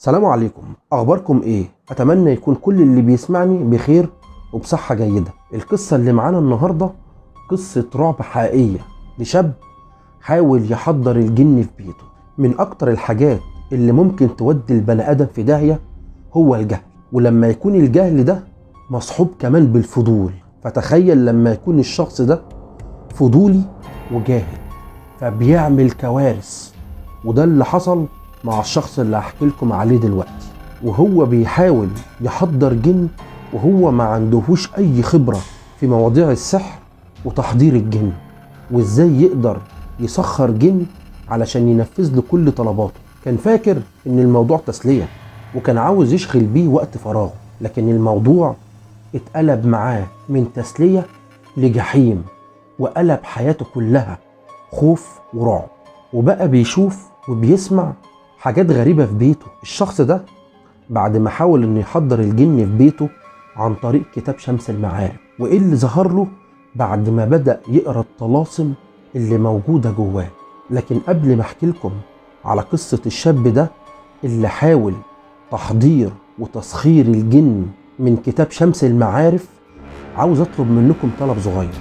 سلام عليكم، اخباركم ايه؟ اتمنى يكون كل اللي بيسمعني بخير وبصحة جيدة. القصة اللي معانا النهاردة قصة رعب حقيقية لشاب حاول يحضر الجن في بيته. من اكتر الحاجات اللي ممكن تودي البني ادم في داهية هو الجهل، ولما يكون الجهل ده مصحوب كمان بالفضول، فتخيل لما يكون الشخص ده فضولي وجاهل فبيعمل كوارث. وده اللي حصل مع الشخص اللي هحكي لكم عليه دلوقتي. وهو بيحاول يحضر جن وهو ما عندهوش اي خبرة في مواضيع السحر وتحضير الجن، وازاي يقدر يسخر جن علشان ينفذ له كل طلباته. كان فاكر ان الموضوع تسلية وكان عاوز يشغل بيه وقت فراغه، لكن الموضوع اتقلب معاه من تسلية لجحيم، وقلب حياته كلها خوف ورعب. وبقى بيشوف وبيسمع حاجات غريبة في بيته. الشخص ده بعد ما حاول انه يحضر الجن في بيته عن طريق كتاب شمس المعارف، وايه اللي ظهر له بعد ما بدأ يقرأ الطلاسم اللي موجودة جواه. لكن قبل ما احكي لكم على قصة الشاب ده اللي حاول تحضير وتسخير الجن من كتاب شمس المعارف، عاوز اطلب منكم طلب صغير،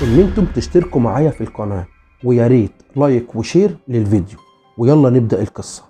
ان انتم تشتركوا معايا في القناة، ويا ريت لايك وشير للفيديو. ويلا نبدأ القصة.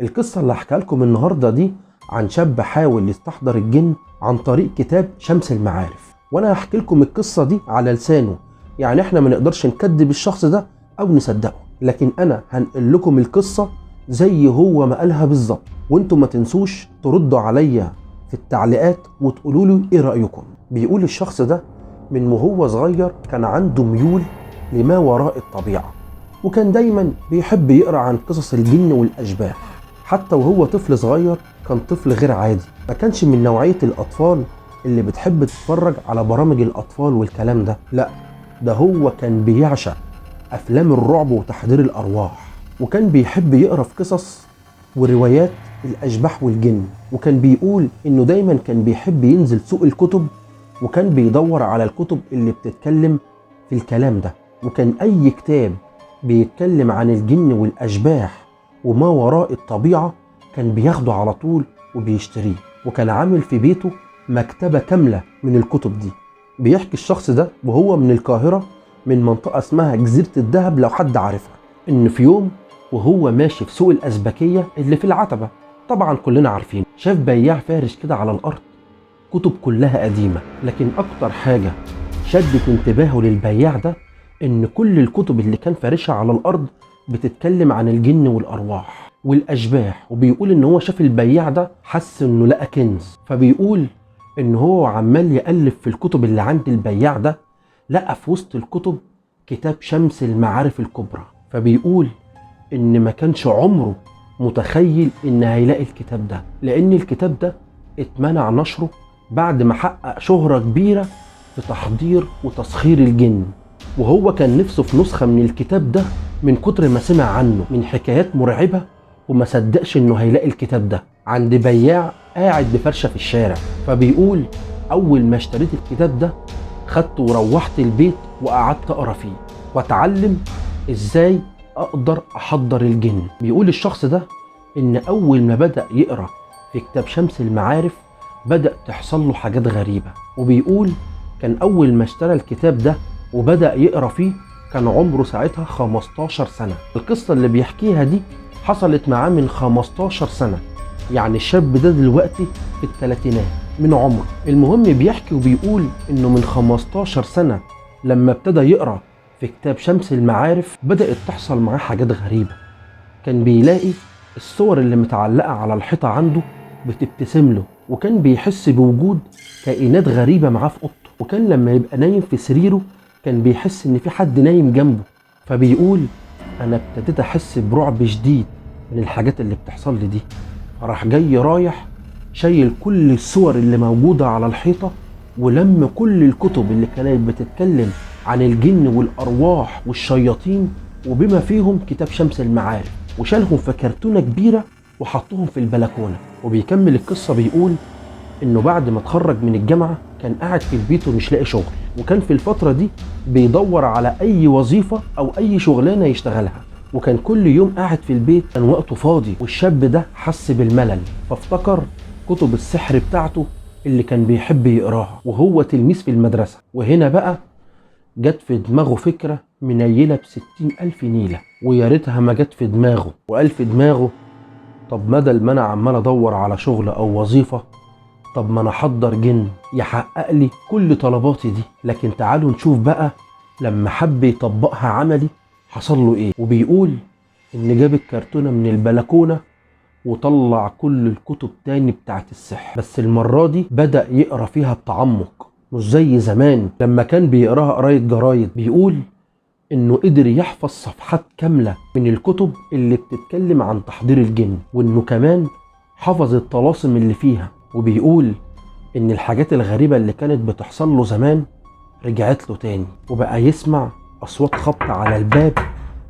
القصة اللي هحكيها لكم النهاردة دي عن شاب حاول يستحضر الجن عن طريق كتاب شمس المعارف، وانا هحكي لكم القصة دي على لسانه. يعني احنا ما نقدرش نكذب الشخص ده او نصدقه، لكن انا هنقل لكم القصة زي هو ما قالها بالظبط. وانتم ما تنسوش تردوا عليا في التعليقات وتقولوا لي ايه رأيكم. بيقول الشخص ده من وهو صغير كان عنده ميول لما وراء الطبيعة، وكان دايما بيحب يقرأ عن قصص الجن والأشباح. حتى وهو طفل صغير كان طفل غير عادي، ما كانش من نوعية الأطفال اللي بتحب تتفرج على برامج الأطفال والكلام ده، لا، ده هو كان بيعشق أفلام الرعب وتحضير الأرواح، وكان بيحب يقرأ في قصص وروايات الأشباح والجن. وكان بيقول إنه دايما كان بيحب ينزل سوق الكتب، وكان بيدور على الكتب اللي بتتكلم في الكلام ده. وكان أي كتاب بيتكلم عن الجن والأشباح وما وراء الطبيعة كان بياخده على طول وبيشتريه. وكان عامل في بيته مكتبة كاملة من الكتب دي. بيحكي الشخص ده وهو من القاهرة، من منطقة اسمها جزيرة الدهب لو حد عارفها، إن في يوم وهو ماشي في سوق الأزبكية اللي في العتبة، طبعا كلنا عارفين، شاف بياع فارش كده على الأرض كتب كلها قديمة. لكن أكتر حاجة شدت انتباهه للبياع ده إن كل الكتب اللي كان فارشها على الأرض بتتكلم عن الجن والأرواح والأشباح. وبيقول إن هو شاف البياع ده حس إنه لقى كنز، فبيقول إن هو عمال يقلب في الكتب اللي عند البياع ده، لقى في وسط الكتب كتاب شمس المعارف الكبرى. فبيقول إن ما كانش عمره متخيل إن هيلاقي الكتاب ده، لأن الكتاب ده اتمنع نشره بعد ما حقق شهرة كبيرة في تحضير وتسخير الجن. وهو كان نفسه في نسخة من الكتاب ده من كتر ما سمع عنه من حكايات مرعبة، وما صدقش انه هيلاقي الكتاب ده عند بياع قاعد بفرشة في الشارع. فبيقول اول ما اشتريت الكتاب ده خدته وروحت البيت وقعدت اقرا فيه واتعلم ازاي اقدر احضر الجن. بيقول الشخص ده ان اول ما بدأ يقرا في كتاب شمس المعارف بدأ تحصل له حاجات غريبة. وبيقول كان اول ما اشترى الكتاب ده وبدأ يقرأ فيه كان عمره ساعتها 15 سنة. القصة اللي بيحكيها دي حصلت معاه من 15 سنة، يعني الشاب ده دلوقتي في الثلاثينات من عمره. المهم بيحكي وبيقول انه من 15 سنة لما ابتدى يقرأ في كتاب شمس المعارف بدأت تحصل معاه حاجات غريبة. كان بيلاقي الصور اللي متعلقة على الحيطة عنده بتبتسم له، وكان بيحس بوجود كائنات غريبة معاه في اوضته. وكان لما يبقى نايم في سريره كان بيحس ان في حد نايم جنبه. فبيقول انا ابتديت احس برعب شديد من الحاجات اللي بتحصل لي دي، فراح جاي رايح شايل كل الصور اللي موجودة على الحيطة، ولم كل الكتب اللي كانت بتتكلم عن الجن والارواح والشياطين وبما فيهم كتاب شمس المعارف، وشالهم في كرتونة كبيرة وحطهم في البلكونة. وبيكمل القصة بيقول انه بعد ما اتخرج من الجامعة كان قاعد في البيت ومش لاقي شغل، وكان في الفترة دي بيدور على اي وظيفة او اي شغلانة يشتغلها، وكان كل يوم قاعد في البيت، كان وقته فاضي. والشاب ده حس بالملل فافتكر كتب السحر بتاعته اللي كان بيحب يقراها وهو تلميذ في المدرسة. وهنا بقى جت في دماغه فكرة منيلة ب60,000 نيلة، ويا ريتها ما جت في دماغه. وقال في دماغه طب بدل ما انا عمال ادور على شغل او وظيفة، طب ما انا احضر جن يحقق لي كل طلباتي دي. لكن تعالوا نشوف بقى لما حب يطبقها عملي حصل له ايه. وبيقول ان جاب الكرتونة من البلكونة وطلع كل الكتب تاني بتاعت السحر، بس المرة دي بدأ يقرأ فيها بتعمق مش زي زمان لما كان بيقراها قراية جرايد. بيقول انه قدر يحفظ صفحات كاملة من الكتب اللي بتتكلم عن تحضير الجن، وانه كمان حفظ الطلاسم اللي فيها. وبيقول ان الحاجات الغريبة اللي كانت بتحصل له زمان رجعت له تاني، وبقى يسمع اصوات خبط على الباب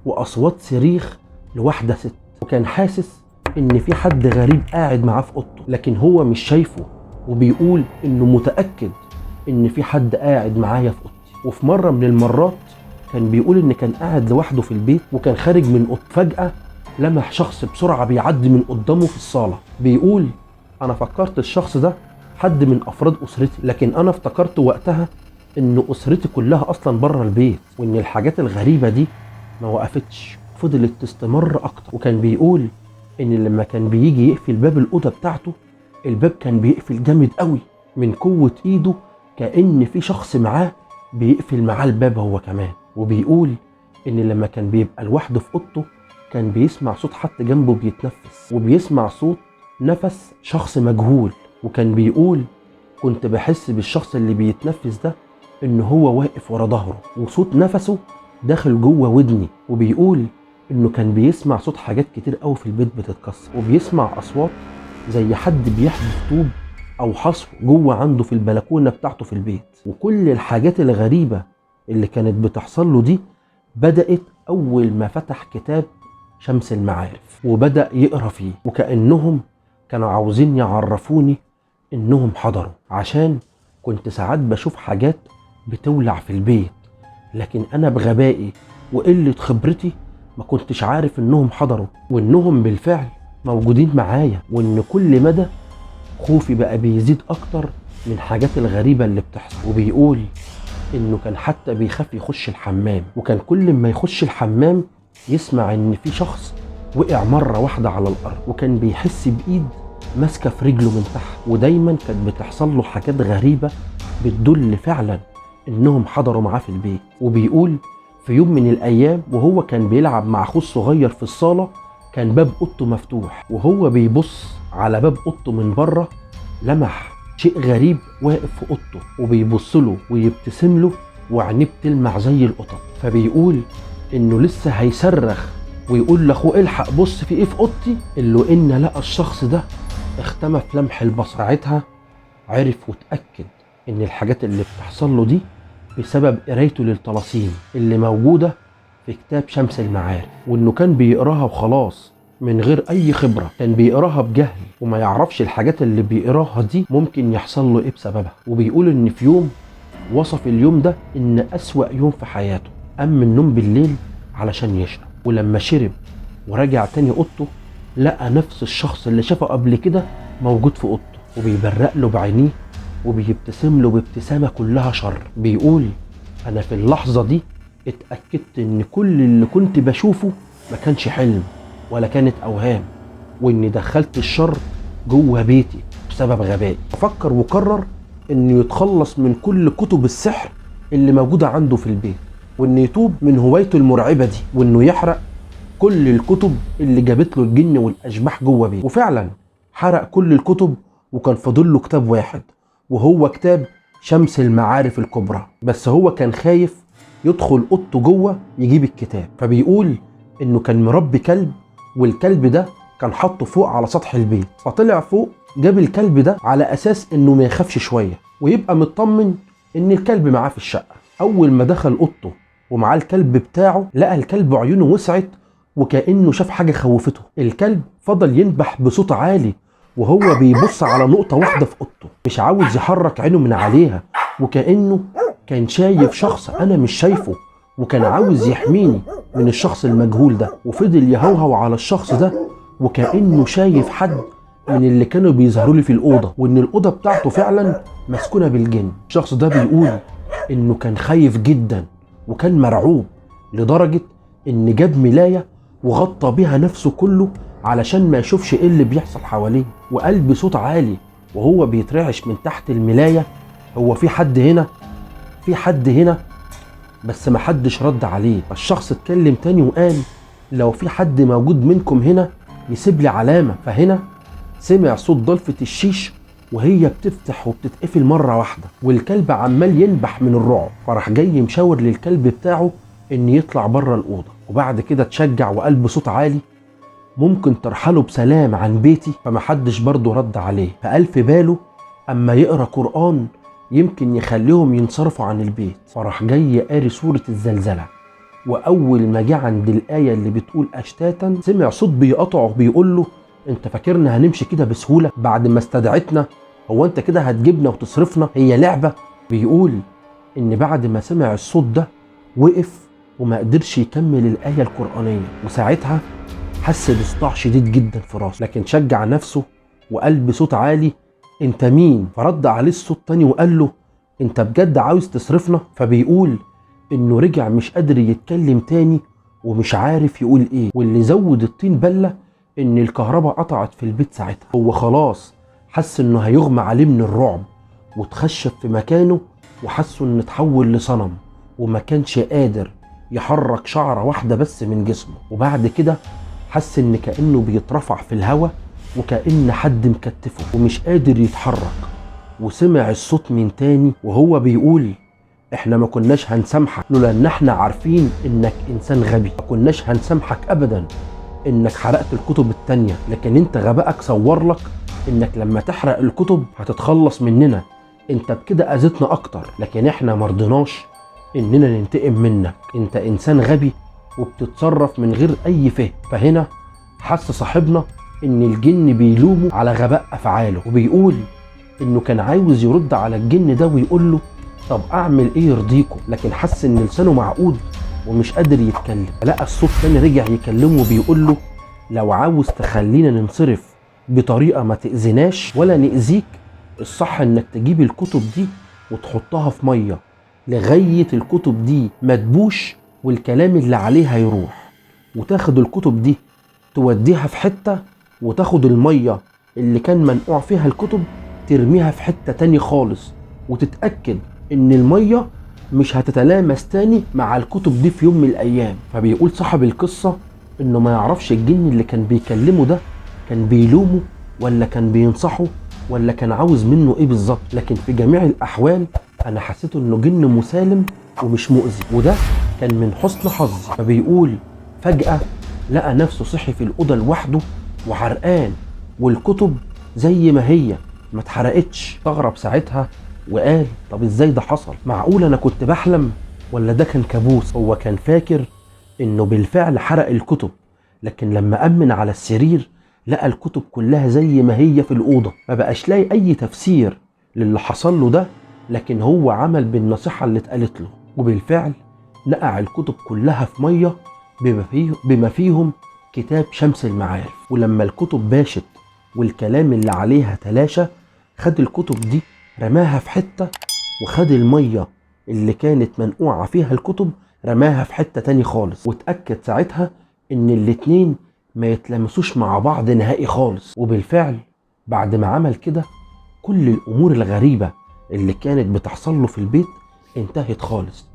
واصوات صريخ لواحدة ست، وكان حاسس ان في حد غريب قاعد معاه في اوضته لكن هو مش شايفه. وبيقول انه متأكد ان في حد قاعد معايا في اوضتي. وفي مرة من المرات كان بيقول ان كان قاعد لوحده في البيت وكان خارج من اوضته، فجأة لمح شخص بسرعة بيعدي من قدامه في الصالة. بيقول انا فكرت الشخص ده حد من افراد اسرتي، لكن انا افتكرت وقتها ان اسرتي كلها اصلا بره البيت، وان الحاجات الغريبة دي ما وقفتش، فضلت تستمر اكتر. وكان بيقول ان لما كان بيجي يقفل باب الاوضه بتاعته، الباب كان بيقفل جامد قوي من قوه ايده، كأن في شخص معاه بيقفل معاه الباب هو كمان. وبيقول ان لما كان بيبقى لوحده في اوضته كان بيسمع صوت حد جنبه بيتنفس، وبيسمع صوت نفس شخص مجهول. وكان بيقول كنت بحس بالشخص اللي بيتنفس ده ان هو واقف ورا ظهره وصوت نفسه داخل جوه ودني. وبيقول انه كان بيسمع صوت حاجات كتير قوي في البيت بتتكسر، وبيسمع اصوات زي حد بيحدف طوب او حصو جوه عنده في البلكونه بتاعته في البيت. وكل الحاجات الغريبه اللي كانت بتحصل له دي بدأت اول ما فتح كتاب شمس المعارف وبدأ يقرا فيه، وكأنهم كانوا عاوزين يعرفوني انهم حضروا، عشان كنت ساعات بشوف حاجات بتولع في البيت، لكن انا بغبائي وقلة خبرتي ما كنتش عارف انهم حضروا، وانهم بالفعل موجودين معايا. وان كل مدى خوفي بقى بيزيد اكتر من الحاجات الغريبة اللي بتحصل. وبيقول انه كان حتى بيخاف يخش الحمام، وكان كل ما يخش الحمام يسمع ان في شخص وقع مرة واحدة على الارض، وكان بيحس بايد ماسكة في رجله من تحت. ودايما كانت بتحصل له حاجات غريبة بتدل فعلا انهم حضروا معاه في البيت. وبيقول في يوم من الايام وهو كان بيلعب مع اخوه الصغير في الصالة، كان باب اوضته مفتوح، وهو بيبص على باب اوضته من بره لمح شيء غريب واقف في اوضته وبيبص له ويبتسم له وعينيه بتلمع زي القطط. فبيقول انه لسه هيصرخ ويقول لاخوه الحق بص في ايه في اوضتي، اللي ان لقى الشخص ده اختمى في لمح البصر. ساعتها عرف وتأكد ان الحاجات اللي بتحصل له دي بسبب قرايته للطلاسيم اللي موجودة في كتاب شمس المعارف، وانه كان بيقراها وخلاص من غير اي خبرة، كان بيقراها بجهل وما يعرفش الحاجات اللي بيقراها دي ممكن يحصل له ايه بسببها. وبيقول ان في يوم وصف اليوم ده ان اسوأ يوم في حياته. قام من النوم بالليل علشان يشرب، ولما شرب ورجع تاني اوضته لقى نفس الشخص اللي شافه قبل كده موجود في اوضته وبيبرق له بعينيه وبيبتسم له بابتسامة كلها شر. بيقول انا في اللحظة دي اتأكدت ان كل اللي كنت بشوفه ما كانش حلم ولا كانت اوهام، واني دخلت الشر جوه بيتي بسبب غبائي. فكر وقرر انه يتخلص من كل كتب السحر اللي موجودة عنده في البيت، وانه يتوب من هوايته المرعبة دي، وانه يحرق كل الكتب اللي جابت له الجن والاشباح جوه بيته. وفعلا حرق كل الكتب وكان فاضل له كتاب واحد، وهو كتاب شمس المعارف الكبرى. بس هو كان خايف يدخل اوضته جوه يجيب الكتاب. فبيقول انه كان مربي كلب، والكلب ده كان حاطه فوق على سطح البيت، فطلع فوق جاب الكلب ده على اساس انه ما يخافش شويه ويبقى مطمن ان الكلب معاه في الشقه. اول ما دخل اوضته ومعاه الكلب بتاعه لقى الكلب عيونه وسعت وكأنه شاف حاجه خوفته. الكلب فضل ينبح بصوت عالي وهو بيبص على نقطة واحدة في اوضته، مش عاوز يحرك عينه من عليها، وكأنه كان شايف شخص انا مش شايفه، وكان عاوز يحميني من الشخص المجهول ده. وفضل يهوهو على الشخص ده وكأنه شايف حد من اللي كانوا بيظهروا لي في الأوضة، وإن الأوضة بتاعته فعلا مسكونة بالجن. الشخص ده بيقول إنه كان خايف جدا وكان مرعوب لدرجة إن جاب ملاية وغطى بيها نفسه كله علشان ما يشوفش إيه اللي بيحصل حواليه، وقال بصوت عالي وهو بيترعش من تحت الملاية: هو في حد هنا؟ في حد هنا؟ بس ما حدش رد عليه. فالشخص اتكلم تاني وقال: لو في حد موجود منكم هنا يسيب لي علامة. فهنا سمع صوت ضلفة الشيش وهي بتفتح وبتتقفل مرة واحدة، والكلب عمال ينبح من الرعب. فراح جاي مشاور للكلب بتاعه ان يطلع بره الأوضة، وبعد كده اتشجع وقال بصوت عالي: ممكن ترحلوا بسلام عن بيتي؟ فمحدش برضه رد عليه. فقال في باله اما يقرأ قرآن يمكن يخليهم ينصرفوا عن البيت. فراح جاي قاري سورة الزلزلة، واول ما جه عند الآية اللي بتقول اشتاتا سمع صوت بيقطعه بيقول له: انت فاكرنا هنمشي كده بسهولة بعد ما استدعتنا؟ هو انت كده هتجيبنا وتصرفنا؟ هي لعبة؟ بيقول ان بعد ما سمع الصوت ده وقف وما قدرش يكمل الآية القرآنية، وساعتها حس بصداع شديد جدا في راسه، لكن شجع نفسه وقال بصوت عالي: انت مين؟ فرد عليه الصوت تاني وقال له: انت بجد عاوز تصرفنا؟ فبيقول انه رجع مش قادر يتكلم تاني ومش عارف يقول ايه. واللي زود الطين بلة ان الكهرباء قطعت في البيت ساعتها. هو خلاص حس انه هيغمى عليه من الرعب، وتخشب في مكانه وحسه انه اتحول لصنم، وما كانش قادر يحرك شعرة واحدة بس من جسمه. وبعد كده حس ان كأنه بيترفع في الهواء وكأن حد مكتفه ومش قادر يتحرك. وسمع الصوت من تاني وهو بيقول: احنا ما كناش هنسامحك لولا ان احنا عارفين انك انسان غبي، ما كناش هنسامحك ابدا انك حرقت الكتب التانية، لكن انت غبائك صور لك انك لما تحرق الكتب هتتخلص مننا، انت بكده اذيتنا اكتر، لكن احنا مرضناش اننا ننتقم منك، انت انسان غبي وبتتصرف من غير اي فهم. فهنا حس صاحبنا ان الجن بيلومه على غباء افعاله، وبيقول انه كان عاوز يرد على الجن ده ويقول له: طب اعمل ايه يرضيكم؟ لكن حس ان لسانه معقود ومش قادر يتكلم. فلقى الصوت تاني رجع يكلمه وبيقول له: لو عاوز تخلينا ننصرف بطريقة ما تأذناش ولا نأذيك، الصح انك تجيب الكتب دي وتحطها في مية لغاية الكتب دي ما تبوش والكلام اللي عليها يروح، وتاخد الكتب دي توديها في حتة، وتاخد المية اللي كان منقوع فيها الكتب ترميها في حتة تاني خالص، وتتأكد ان المية مش هتتلامس تاني مع الكتب دي في يوم من الايام. فبيقول صاحب القصة انه ما يعرفش الجن اللي كان بيكلمه ده كان بيلومه ولا كان بينصحه ولا كان عاوز منه ايه بالظبط، لكن في جميع الاحوال انا حسيته انه جن مسالم ومش مؤذي، وده كان من حسن حظي. فبيقول فجأة لقى نفسه صحي في الأوضة لوحده وعرقان، والكتب زي ما هي ما اتحرقتش. استغرب ساعتها وقال: طب ازاي ده حصل؟ معقول انا كنت بحلم ولا ده كان كابوس؟ هو كان فاكر انه بالفعل حرق الكتب، لكن لما أمن على السرير لقى الكتب كلها زي ما هي في الأوضة. ما بقاش لاقي اي تفسير للي حصل له ده، لكن هو عمل بالنصيحة اللي اتقالت له، وبالفعل نقع الكتب كلها في مية بما فيهم كتاب شمس المعارف. ولما الكتب باشت والكلام اللي عليها تلاشى، خد الكتب دي رماها في حتة، وخد المية اللي كانت منقوعة فيها الكتب رماها في حتة تاني خالص، واتأكد ساعتها ان الاتنين ما يتلمسوش مع بعض نهائي خالص. وبالفعل بعد ما عمل كده كل الامور الغريبة اللي كانت بتحصل له في البيت انتهت خالص،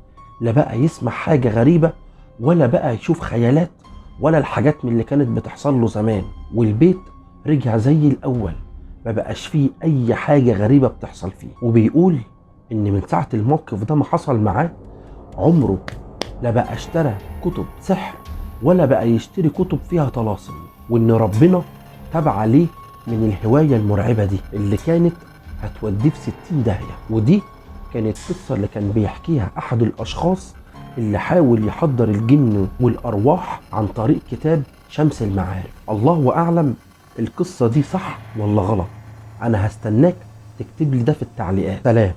لا بقى يسمع حاجة غريبة ولا بقى يشوف خيالات ولا الحاجات من اللي كانت بتحصل له زمان، والبيت رجع زي الأول، ما بقاش فيه أي حاجة غريبة بتحصل فيه. وبيقول إن من ساعة الموقف ده ما حصل معاه عمره لا بقى اشترى كتب سحر ولا بقى يشتري كتب فيها طلاسم، وإن ربنا تاب عليه من الهواية المرعبة دي اللي كانت هتوديه في 60 داهية. ودي كانت قصة اللي كان بيحكيها أحد الأشخاص اللي حاول يحضر الجن والأرواح عن طريق كتاب شمس المعارف. الله أعلم القصة دي صح ولا غلط؟ انا هستناك تكتب لي ده في التعليقات. سلام.